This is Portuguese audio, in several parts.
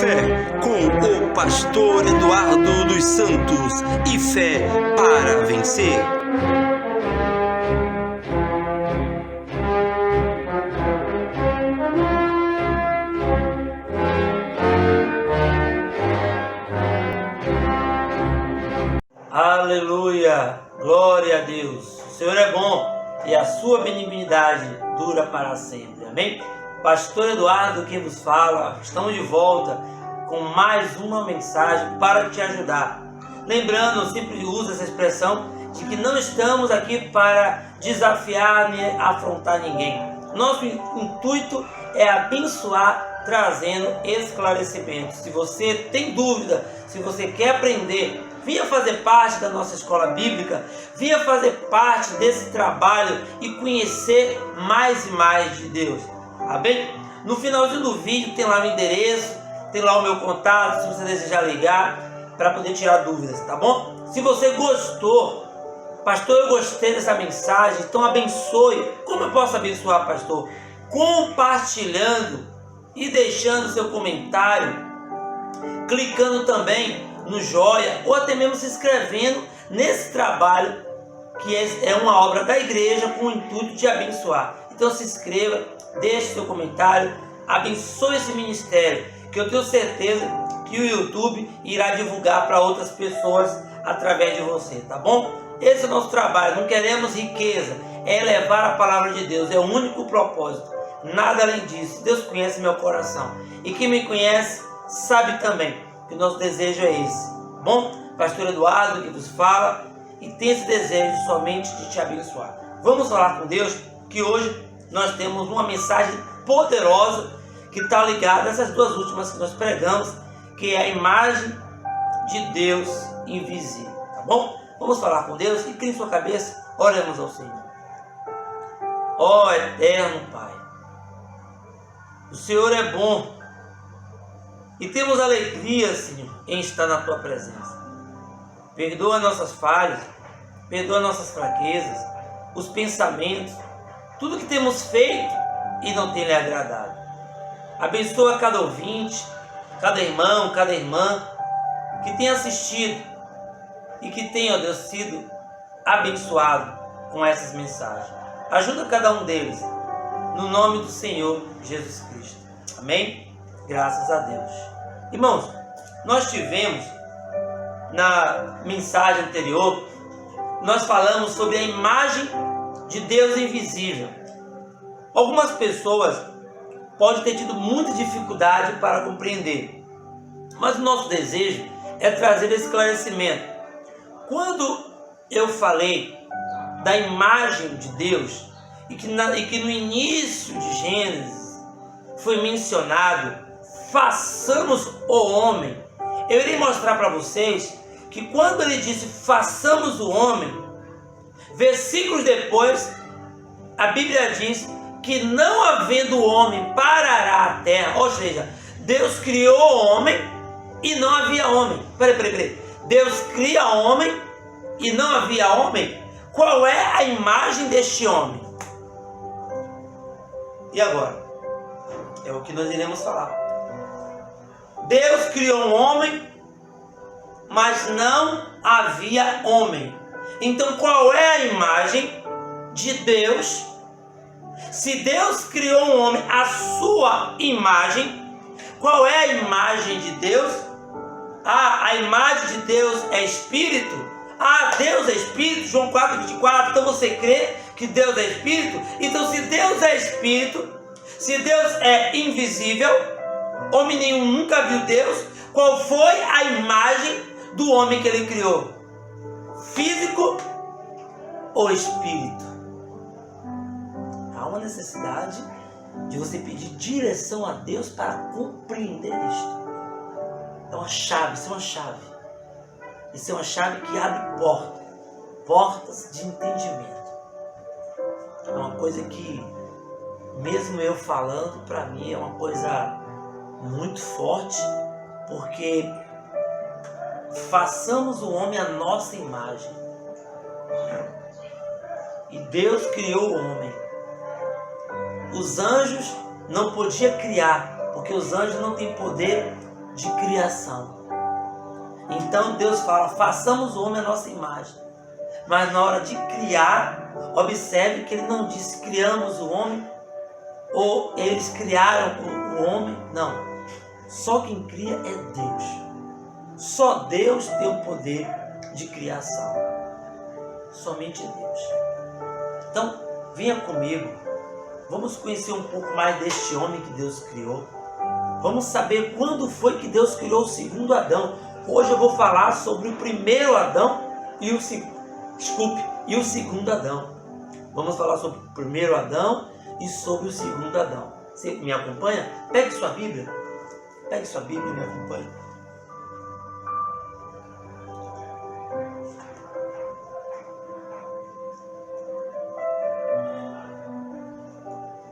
Fé com o pastor Eduardo dos Santos e fé para vencer. Aleluia, glória a Deus. O Senhor é bom e a sua benignidade dura para sempre. Amém? Pastor Eduardo que vos fala, estamos de volta com mais uma mensagem para te ajudar. Lembrando, eu sempre uso essa expressão de que não estamos aqui para desafiar nem afrontar ninguém. Nosso intuito é abençoar, trazendo esclarecimento. Se você tem dúvida, se você quer aprender, venha fazer parte da nossa escola bíblica, venha fazer parte desse trabalho e conhecer mais e mais de Deus. Amém? No finalzinho do vídeo tem lá o endereço, tem lá o meu contato, se você desejar ligar, para poder tirar dúvidas, tá bom? Se você gostou, pastor, eu gostei dessa mensagem, então abençoe. Como eu posso abençoar, pastor? Compartilhando e deixando seu comentário, clicando também no joia, ou até mesmo se inscrevendo nesse trabalho que é uma obra da igreja com o intuito de abençoar. Então se inscreva, deixe seu comentário, abençoe esse ministério, que eu tenho certeza que o YouTube irá divulgar para outras pessoas através de você, tá bom? Esse é o nosso trabalho, não queremos riqueza, é levar a palavra de Deus, é o único propósito, nada além disso. Deus conhece meu coração, e quem me conhece sabe também que o nosso desejo é esse. Bom, pastor Eduardo que vos fala e tem esse desejo somente de te abençoar. Vamos falar com Deus, que hoje nós temos uma mensagem poderosa que está ligada a essas duas últimas que nós pregamos, que é a imagem de Deus invisível, tá bom? Vamos falar com Deus e crie sua cabeça, oremos ao Senhor. Ó eterno Pai, o Senhor é bom e temos alegria, Senhor, em estar na Tua presença. Perdoa nossas falhas, perdoa nossas fraquezas, os pensamentos, tudo que temos feito e não tem lhe agradado. Abençoa cada ouvinte, cada irmão, cada irmã que tenha assistido e que tenha, ó Deus, sido abençoado com essas mensagens. Ajuda cada um deles, no nome do Senhor Jesus Cristo. Amém? Graças a Deus. Irmãos, nós tivemos na mensagem anterior, nós falamos sobre a imagem de Deus invisível. Algumas pessoas podem ter tido muita dificuldade para compreender, mas o nosso desejo é trazer esclarecimento. Quando eu falei da imagem de Deus e que no início de Gênesis foi mencionado, façamos o homem, eu irei mostrar para vocês que quando ele disse façamos o homem, versículos depois a Bíblia diz que não havendo homem parará a terra. Ou seja, Deus criou o homem e não havia homem. Peraí. Deus cria homem e não havia homem? Qual é a imagem deste homem? E agora? É o que nós iremos falar. Deus criou um homem, mas não havia homem. Então qual é a imagem de Deus? Se Deus criou um homem à sua imagem, qual é a imagem de Deus? A imagem de Deus é espírito. Deus é espírito, João 4,24. Então você crê que Deus é espírito? Então se Deus é espírito, se Deus é invisível, homem nenhum nunca viu Deus, qual foi a imagem do homem que ele criou? Físico ou espírito? Há uma necessidade de você pedir direção a Deus para compreender isto. É uma chave, isso é uma chave. Isso é uma chave que abre portas de entendimento. É uma coisa que, mesmo eu falando, para mim é uma coisa muito forte, porque façamos o homem à nossa imagem. E Deus criou o homem. Os anjos não podiam criar, porque os anjos não têm poder de criação. Então Deus fala, façamos o homem à nossa imagem. Mas na hora de criar, observe que ele não disse criamos o homem, ou eles criaram o homem. Não. Só quem cria é Deus. Só Deus tem o poder de criação. Somente Deus. Então, venha comigo. Vamos conhecer um pouco mais deste homem que Deus criou. Vamos saber quando foi que Deus criou o segundo Adão. Hoje eu vou falar sobre o primeiro Adão e o segundo Adão. Vamos falar sobre o primeiro Adão e sobre o segundo Adão. Você me acompanha? Pegue sua Bíblia. Pegue sua Bíblia e me acompanhe.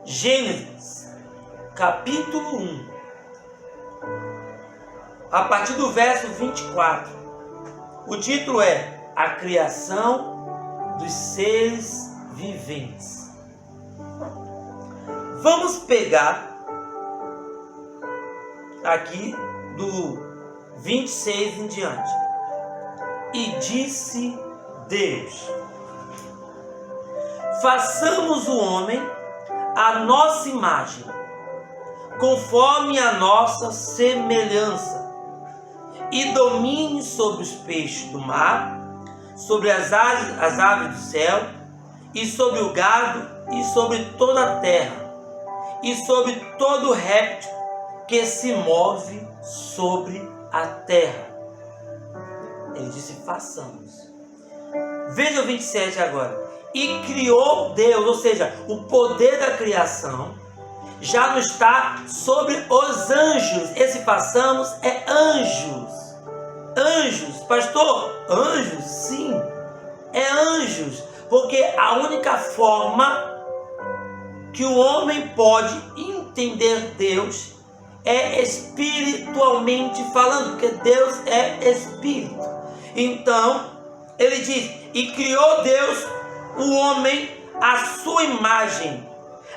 Gênesis, capítulo 1, a partir do verso 24. O título é A Criação dos Seres Viventes. Vamos pegar aqui do 26 em diante. E disse Deus: façamos o homem à nossa imagem, conforme a nossa semelhança, e domine sobre os peixes do mar, sobre as aves do céu, e sobre o gado, e sobre toda a terra, e sobre todo réptil que se move sobre a terra. Ele disse, façamos. Veja o 27 agora. E criou Deus, ou seja, o poder da criação já não está sobre os anjos. Esse façamos é anjos. Anjos, pastor, anjos, sim, é anjos, porque a única forma que o homem pode entender Deus é espiritualmente falando, porque Deus é espírito. Então, ele diz, e criou Deus o homem à sua imagem,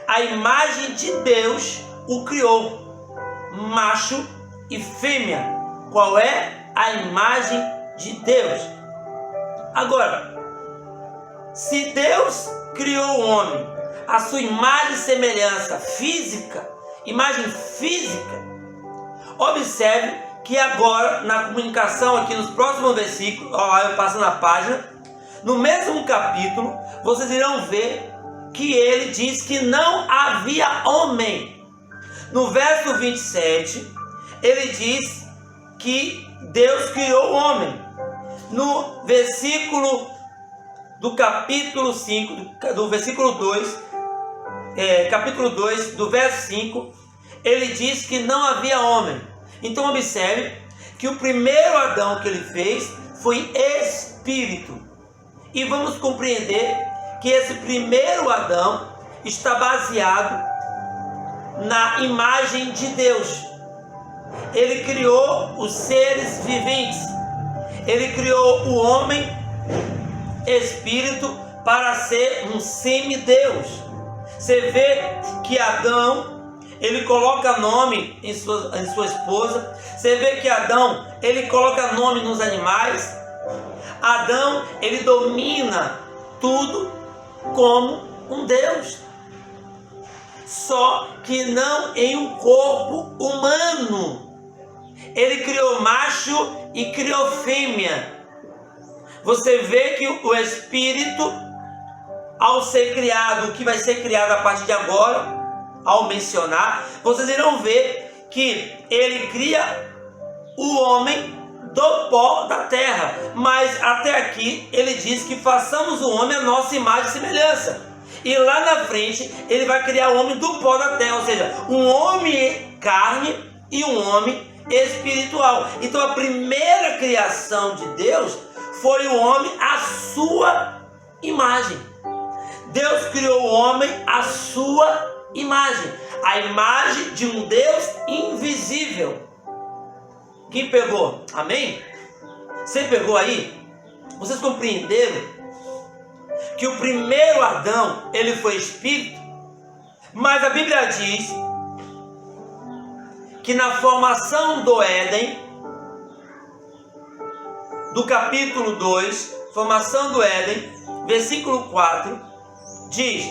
a imagem de Deus o criou, macho e fêmea. Qual é a imagem de Deus? Agora, se Deus criou o homem à sua imagem e semelhança física, imagem física, observe que agora na comunicação aqui nos próximos versículos, ó, eu passo na página, no mesmo capítulo, vocês irão ver que ele diz que não havia homem. No verso 27, ele diz que Deus criou o homem. No versículo do capítulo 5, do versículo 2, capítulo 2, do verso 5, ele diz que não havia homem. Então observe que o primeiro Adão que ele fez foi espírito. E vamos compreender que esse primeiro Adão está baseado na imagem de Deus. Ele criou os seres viventes. Ele criou o homem espírito para ser um semideus. Você vê que Adão, ele coloca nome em sua esposa. Você vê que Adão, ele coloca nome nos animais. Adão, ele domina tudo como um Deus, só que não em um corpo humano. Ele criou macho e criou fêmea. Você vê que o espírito, ao ser criado, o que vai ser criado a partir de agora, ao mencionar, vocês irão ver que ele cria o homem do pó da terra, mas até aqui ele diz que façamos o homem à nossa imagem e semelhança, e lá na frente ele vai criar o homem do pó da terra, ou seja, um homem carne e um homem espiritual. Então a primeira criação de Deus foi o homem à sua imagem. Deus criou o homem à sua imagem, a imagem de um Deus invisível. Quem pegou? Amém? Você pegou aí? Vocês compreenderam que o primeiro Adão, ele foi espírito, mas a Bíblia diz que na formação do Éden, do capítulo 2, formação do Éden, versículo 4, diz: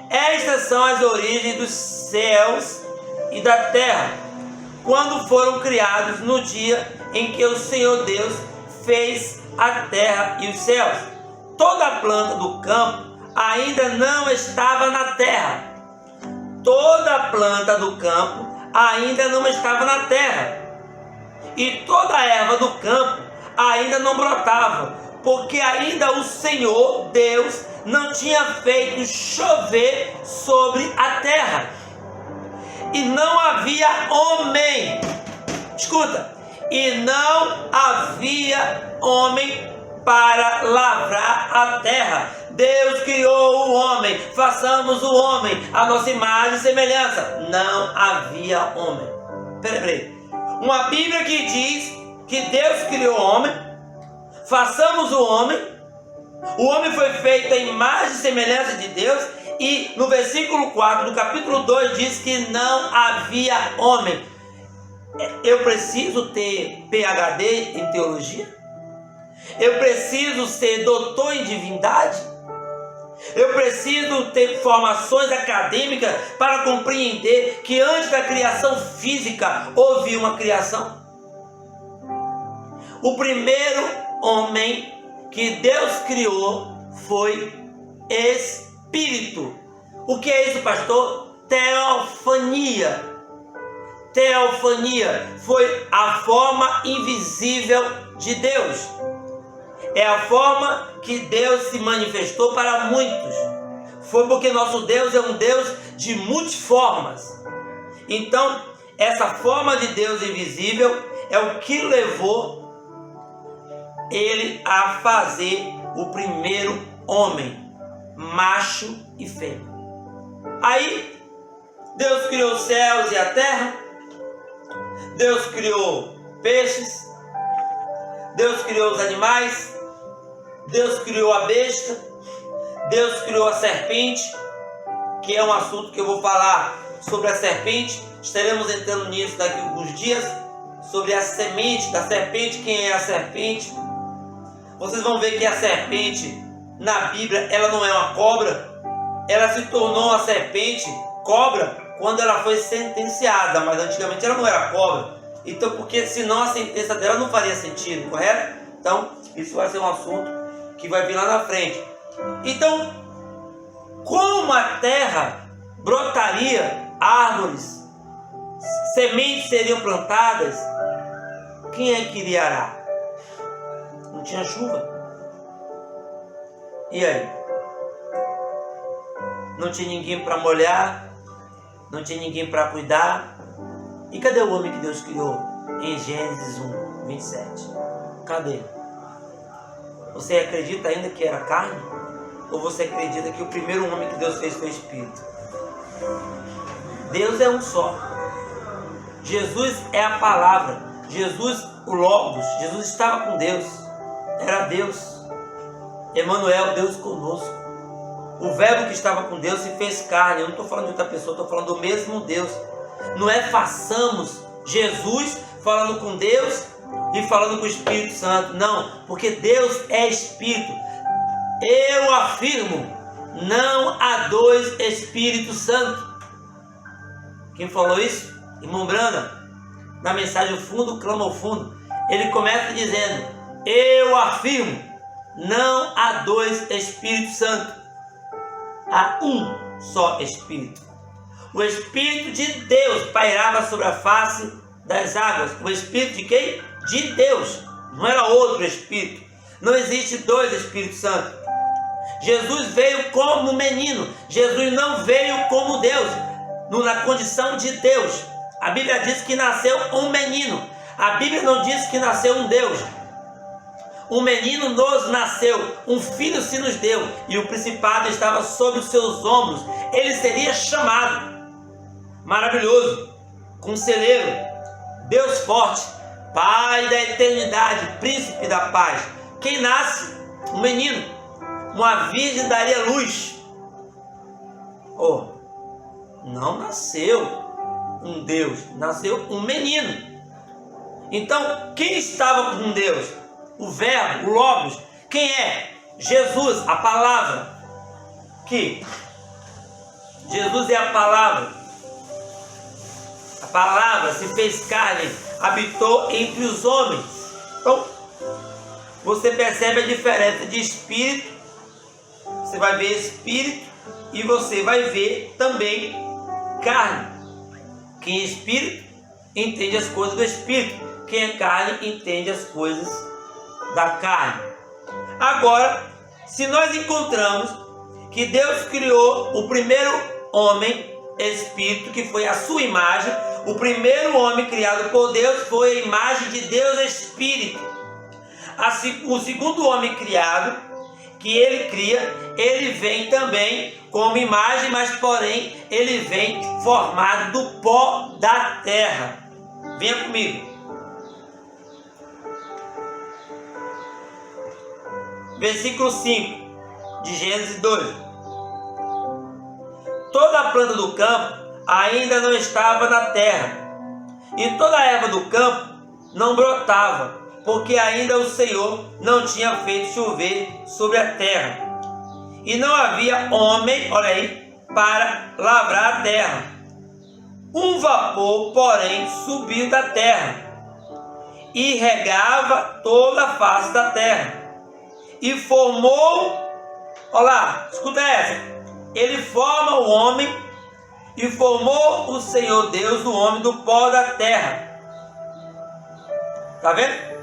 estas são as origens dos céus e da terra, quando foram criados no dia em que o Senhor Deus fez a terra e os céus. Toda a planta do campo ainda não estava na terra. Toda a planta do campo ainda não estava na terra. E toda a erva do campo ainda não brotava, porque ainda o Senhor Deus não tinha feito chover sobre a terra. E não havia homem. Escuta. E não havia homem para lavrar a terra. Deus criou o homem. Façamos o homem a nossa imagem e semelhança. Não havia homem. Peraí. Uma Bíblia que diz que Deus criou o homem. Façamos o homem. O homem foi feito a imagem e semelhança de Deus. E no versículo 4 do capítulo 2 diz que não havia homem. Eu preciso ter PhD em teologia? Eu preciso ser doutor em divindade? Eu preciso ter formações acadêmicas para compreender que antes da criação física houve uma criação? O primeiro homem que Deus criou foi Espírito. O que é isso, pastor? Teofania. Teofania foi a forma invisível de Deus. É a forma que Deus se manifestou para muitos. Foi porque nosso Deus é um Deus de multiformas. Então, essa forma de Deus invisível é o que levou ele a fazer o primeiro homem, macho e fêmea. Aí, Deus criou os céus e a terra. Deus criou peixes, Deus criou os animais, Deus criou a besta, Deus criou a serpente, que é um assunto que eu vou falar sobre a serpente. Estaremos entrando nisso daqui a alguns dias, sobre a semente da serpente. Quem é a serpente? Vocês vão ver que a serpente na Bíblia, ela não é uma cobra. Ela se tornou uma serpente, cobra, quando ela foi sentenciada, mas antigamente ela não era cobra. Então, porque senão a sentença dela não faria sentido, correto? Então, isso vai ser um assunto que vai vir lá na frente. Então, como a terra brotaria árvores, sementes seriam plantadas, quem é que iria arar? Não tinha chuva. E aí? Não tinha ninguém para molhar, não tinha ninguém para cuidar. E cadê o homem que Deus criou em Gênesis 1, 27? Cadê? Você acredita ainda que era carne? Ou você acredita que o primeiro homem que Deus fez foi Espírito? Deus é um só. Jesus é a palavra. Jesus, o Logos. Jesus estava com Deus. Era Deus. Emmanuel, Deus conosco. O verbo que estava com Deus se fez carne. Eu não estou falando de outra pessoa, estou falando do mesmo Deus. Não é façamos Jesus falando com Deus e falando com o Espírito Santo. Não, porque Deus é Espírito. Eu afirmo, não há dois Espíritos Santos. Quem falou isso? Irmão Brana, na mensagem O Fundo Clama ao Fundo. Ele começa dizendo: eu afirmo, não há dois Espíritos Santos. Há um só Espírito. O Espírito de Deus pairava sobre a face das águas. O Espírito de quem? De Deus. Não era outro Espírito. Não existe dois Espíritos Santos. Jesus veio como menino. Jesus não veio como Deus, na condição de Deus. A Bíblia diz que nasceu um menino. A Bíblia não diz que nasceu um Deus. Um menino nos nasceu, um filho se nos deu, e o principado estava sobre os seus ombros. Ele seria chamado Maravilhoso, Conselheiro, Deus Forte, Pai da Eternidade, Príncipe da Paz. Quem nasce? Um menino. Uma virgem daria luz. Oh, não nasceu um Deus, nasceu um menino. Então, quem estava com Deus? O Verbo, o Logos. Quem é? Jesus, a palavra. Que Jesus é a palavra. A palavra se fez carne, habitou entre os homens. Então, você percebe a diferença de espírito. Você vai ver espírito e você vai ver também carne. Quem é espírito entende as coisas do espírito. Quem é carne entende as coisas da carne. Agora, se nós encontramos que Deus criou o primeiro homem, espírito, que foi a sua imagem, o primeiro homem criado por Deus foi a imagem de Deus, espírito. O segundo homem criado, que ele cria, ele vem também como imagem, mas porém ele vem formado do pó da terra. Venha comigo. Versículo 5 de Gênesis 2. Toda a planta do campo ainda não estava na terra, e toda a erva do campo não brotava, porque ainda o Senhor não tinha feito chover sobre a terra. E não havia homem, olha aí, para lavrar a terra. Um vapor, porém, subiu da terra e regava toda a face da terra. E formou, olha lá, escuta essa. Ele forma o homem e formou o Senhor Deus o homem do pó da terra. Está vendo?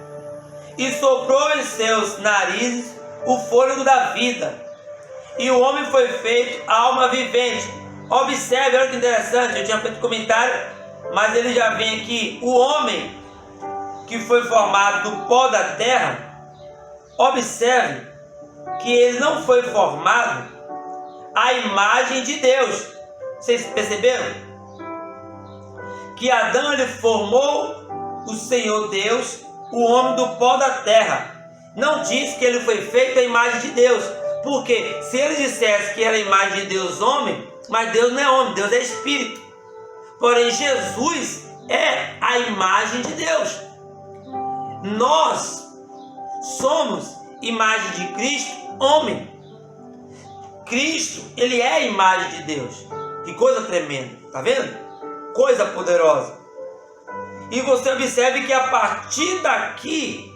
E soprou em seus narizes o fôlego da vida. E o homem foi feito alma vivente. Observe, olha que interessante, eu tinha feito comentário, mas ele já vem aqui. O homem que foi formado do pó da terra, observe que ele não foi formado à imagem de Deus. Vocês perceberam? Que Adão, ele formou o Senhor Deus, o homem do pó da terra. Não diz que ele foi feito à imagem de Deus. Porque se ele dissesse que era a imagem de Deus homem, mas Deus não é homem, Deus é espírito. Porém, Jesus é a imagem de Deus. Nós somos imagem de Cristo, homem. Cristo, ele é a imagem de Deus. Que coisa tremenda, tá vendo? Coisa poderosa. E você observe que a partir daqui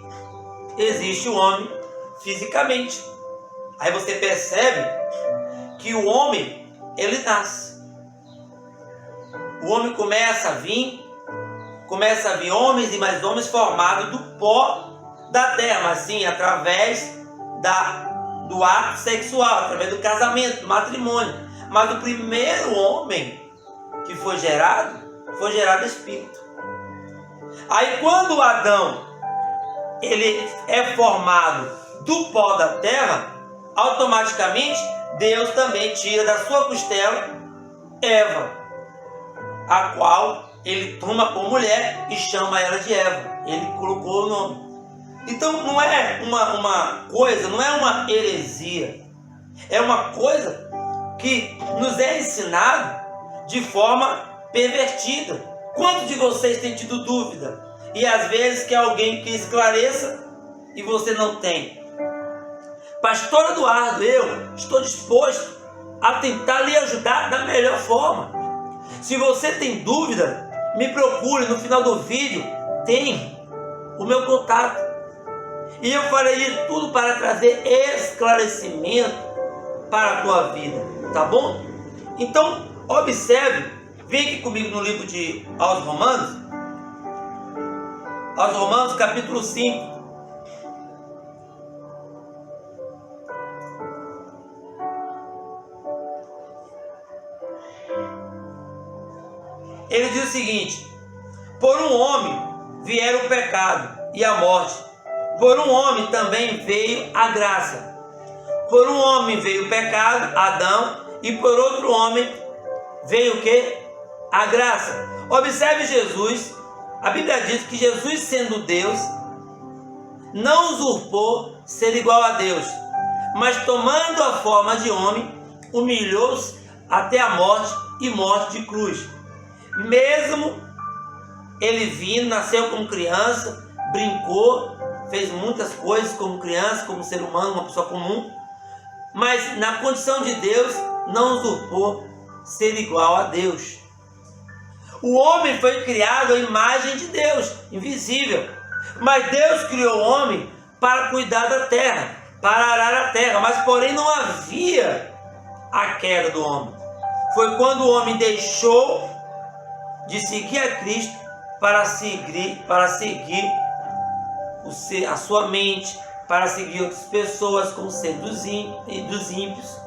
existe o homem fisicamente. Aí você percebe que o homem, ele nasce. O homem começa a vir homens e mais homens formados do pó da terra, mas sim através do ato sexual, através do casamento, do matrimônio. Mas o primeiro homem que foi gerado espírito. Aí quando Adão ele é formado do pó da terra, automaticamente Deus também tira da sua costela Eva, a qual ele toma por mulher e chama ela de Eva. Ele colocou o nome. Então não é uma coisa, não é uma heresia. É uma coisa que nos é ensinado de forma pervertida. Quantos de vocês têm tido dúvida? E às vezes quer alguém que esclareça e você não tem. Pastor Eduardo, eu estou disposto a tentar lhe ajudar da melhor forma. Se você tem dúvida, me procure no final do vídeo, tem o meu contato. E eu farei de tudo para trazer esclarecimento para a tua vida, tá bom? Então, observe, vem aqui comigo no livro aos Romanos, capítulo 5. Ele diz o seguinte: por um homem vieram o pecado e a morte, por um homem também veio a graça. Por um homem veio o pecado, Adão, e por outro homem veio o que? A graça. Observe Jesus. A Bíblia diz que Jesus, sendo Deus, não usurpou ser igual a Deus, mas tomando a forma de homem, humilhou-se até a morte e morte de cruz. mesmo ele vindo, nasceu como criança, brincou, fez muitas coisas como criança, como ser humano, uma pessoa comum, mas na condição de Deus não usurpou ser igual a Deus. O homem foi criado à imagem de Deus, invisível, mas Deus criou o homem para cuidar da terra, para arar a terra, mas porém não havia a queda do homem. Foi quando o homem deixou de seguir a Cristo para seguir a sua mente, para seguir outras pessoas, como sendo dos ímpios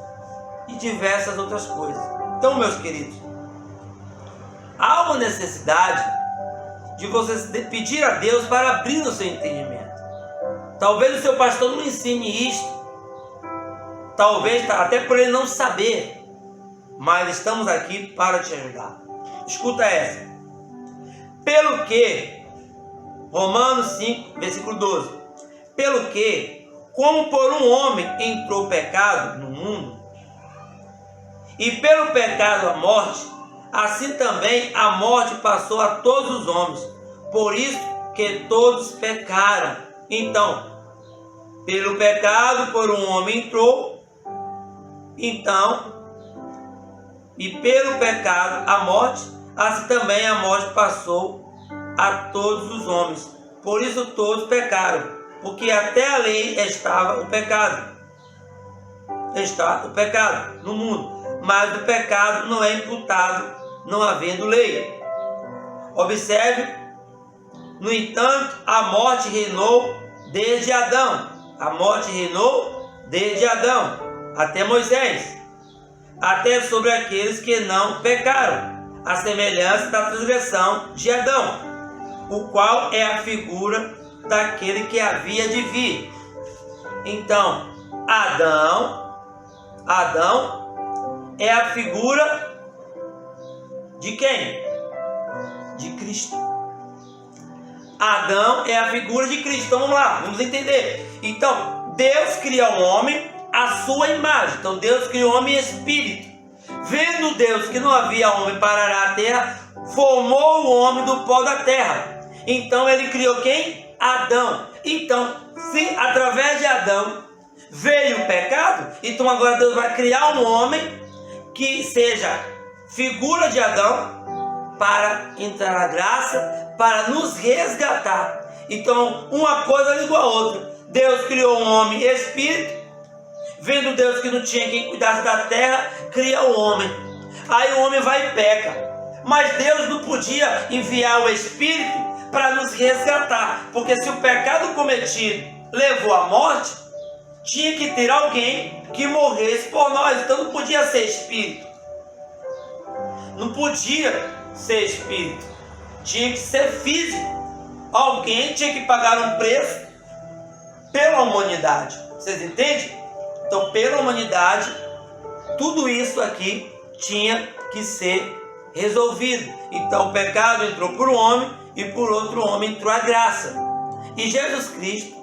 e diversas outras coisas. Então, meus queridos, há uma necessidade de você pedir a Deus para abrir o seu entendimento. Talvez o seu pastor não ensine isto, talvez até por ele não saber, mas estamos aqui para te ajudar. Escuta essa. Pelo que, Romanos 5, versículo 12. Pelo que, como por um homem entrou o pecado no mundo, e pelo pecado a morte, assim também a morte passou a todos os homens, por isso que todos pecaram. Então, pelo pecado por um homem entrou, e pelo pecado a morte, assim também a morte passou a todos os homens. Por isso todos pecaram, porque até a lei estava o pecado. Está o pecado no mundo, mas o pecado não é imputado, não havendo lei. Observe, no entanto, a morte reinou desde Adão. A morte reinou desde Adão até Moisés, até sobre aqueles que não pecaram, a semelhança da transgressão de Adão, o qual é a figura daquele que havia de vir. Então, Adão é a figura de quem? De Cristo. Adão é a figura de Cristo. Então vamos lá, vamos entender. Então, Deus cria o homem à sua imagem. Então Deus criou o homem espírito. Vendo Deus que não havia homem para arar a terra, formou o homem do pó da terra. Então ele criou quem? Adão. Então, se através de Adão veio o pecado, então agora Deus vai criar um homem que seja figura de Adão para entrar na graça, para nos resgatar. Então, uma coisa ligou a outra. Deus criou um homem espírito. Vendo Deus que não tinha quem cuidasse da terra, cria o homem. Aí o homem vai e peca. Mas Deus não podia enviar o Espírito para nos resgatar. Porque se o pecado cometido levou à morte, tinha que ter alguém que morresse por nós. Então não podia ser Espírito. Não podia ser Espírito. Tinha que ser físico. Alguém tinha que pagar um preço pela humanidade. Vocês entendem? Então, pela humanidade, tudo isso aqui tinha que ser resolvido. Então, o pecado entrou por um homem e por outro homem entrou a graça. E Jesus Cristo,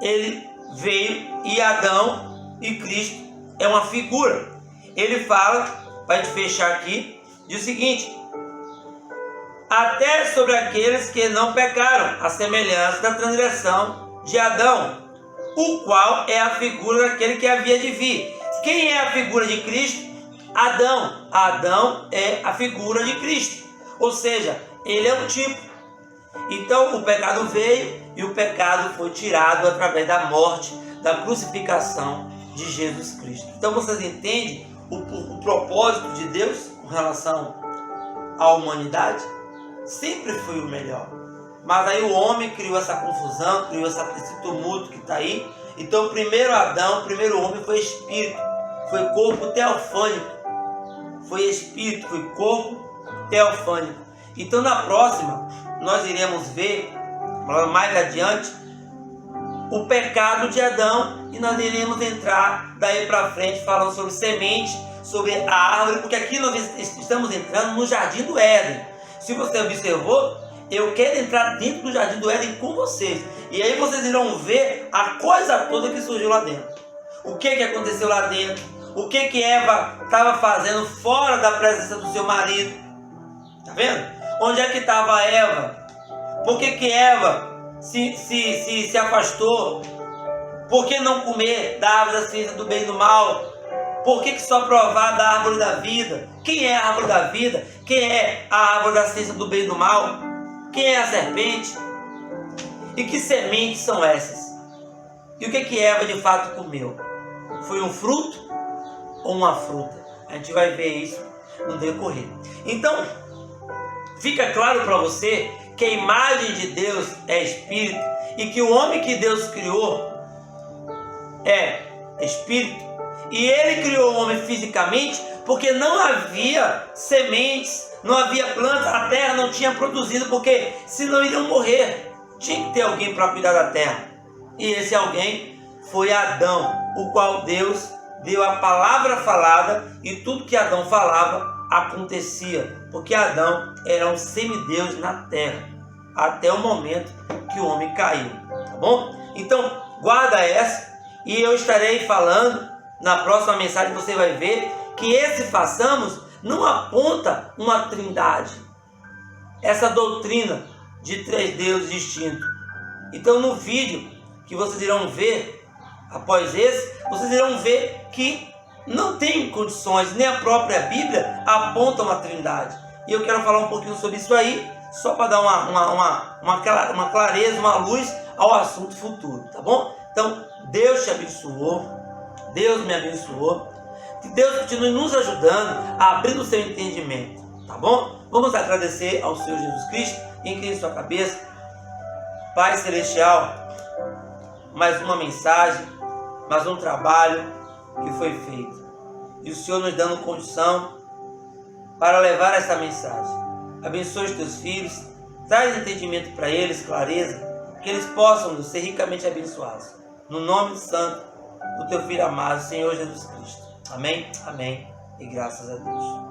ele veio, e Adão e Cristo é uma figura. Ele fala, para te fechar aqui, diz o seguinte: até sobre aqueles que não pecaram, a semelhança da transgressão de Adão, o qual é a figura daquele que havia de vir. Quem é a figura de Cristo? Adão. Adão é a figura de Cristo. Ou seja, ele é um tipo. Então o pecado veio e o pecado foi tirado através da morte, da crucificação de Jesus Cristo. Então vocês entendem o propósito de Deus com relação à humanidade? Sempre foi o melhor. Mas aí o homem criou essa confusão, criou esse tumulto que está aí. Então o primeiro Adão, o primeiro homem foi espírito, foi corpo teofânico. Foi espírito, foi corpo teofânico. Então na próxima nós iremos ver, mais adiante, o pecado de Adão. E nós iremos entrar daí para frente falando sobre semente, sobre a árvore. Porque aqui nós estamos entrando no Jardim do Éden. Se você observou, eu quero entrar dentro do Jardim do Éden com vocês. E aí vocês irão ver a coisa toda que surgiu lá dentro. O que aconteceu lá dentro. O que Eva estava fazendo fora da presença do seu marido. Tá vendo? Onde é que estava Eva? Por que Eva se afastou? Por que não comer da árvore da ciência do bem e do mal? Por que só provar da árvore da vida? Quem é a árvore da vida? Quem é a árvore da ciência do bem e do mal? Quem é a serpente? E que sementes são essas? E o que Eva de fato comeu? Foi um fruto ou uma fruta? A gente vai ver isso no decorrer. Então, fica claro para você que a imagem de Deus é espírito e que o homem que Deus criou é espírito. E ele criou o homem fisicamente porque não havia sementes, não havia plantas, a terra não tinha produzido, porque senão iriam morrer. Tinha que ter alguém para cuidar da terra. E esse alguém foi Adão, o qual Deus deu a palavra falada, e tudo que Adão falava acontecia, porque Adão era um semideus na terra, até o momento que o homem caiu, tá bom? Então, guarda essa, e eu estarei falando na próxima mensagem. Você vai ver que esse façamos não aponta uma trindade, essa doutrina de três deuses distintos. Então, no vídeo que vocês irão ver após esse, vocês irão ver que não tem condições, nem a própria Bíblia aponta uma trindade. E eu quero falar um pouquinho sobre isso aí, só para dar uma clareza, uma luz ao assunto futuro, tá bom? Então, Deus te abençoou, Deus me abençoou, que Deus continue nos ajudando a abrir o seu entendimento, tá bom? Vamos agradecer ao Senhor Jesus Cristo, incline sua cabeça. Pai Celestial, mais uma mensagem, mais um trabalho que foi feito, e o Senhor nos dando condição para levar essa mensagem. Abençoe os teus filhos, traz entendimento para eles, clareza, que eles possam ser ricamente abençoados. No nome santo do teu Filho amado, Senhor Jesus Cristo. Amém, amém e graças a Deus.